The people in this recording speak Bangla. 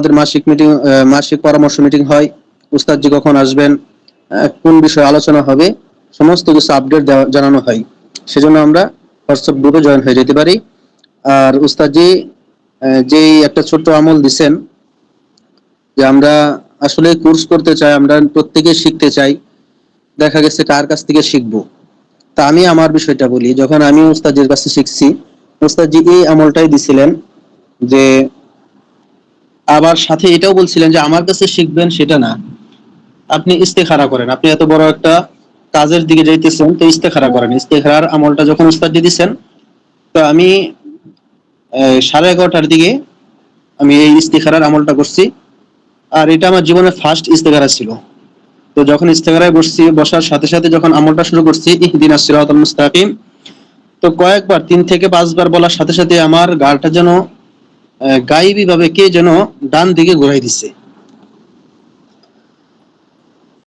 আমাদের মাসিক পরামর্শ মিটিং হয়, উস্তাদজি কখন আসবেন, কোন বিষয়ে আলোচনা হবে, সমস্ত কিছু আপডেট জানানো হয়। সেজন্য আমরা হোয়াটসঅ্যাপ গ্রুপে জয়েন হয়ে যেতে পারি। আর উস্তাদজি যেই একটা ছোট্ট আমল দিচ্ছেন যে আমরা আসলে কোর্স করতে চাই, আমরা প্রত্যেকে শিখতে চাই, দেখা গেছে কার কাছ থেকে শিখবো। তা আমি আমার বিষয়টা বলি, যখন আমি উস্তাদের কাছে শিখছি, উস্তাদজি এই আমলটাই দিছিলেন যে, আবার সাথে এটাও বলছিলেন যে আমার কাছে শিখবেন সেটা না, আপনি ইস্তেখারা করেন। আপনি এত বড় একটা কাজের দিকে যাইতেছেন, তো ইস্তেখারা করেন। ইস্তেখারার আমলটা যখন উস্তাদজি দিচ্ছেন, তো আমি 11:30টার দিকে আমি এই ইস্তেখারার আমলটা করছি। আর এটা আমার জীবনের ফার্স্ট ইস্তেখারা ছিল। তো যখন ইস্তেখারায় বসছি, বসার সাথে সাথে যখন আমলটা শুরু করছি, ইহদিনাস সিরাতাল মুস্তাকিম, তো কয়েকবার 3 থেকে 5 বার বলার সাথে সাথে আমার গালটা যেন গায়েবী ভাবে কে যেন ডান দিকে ঘুরাই দিচ্ছে।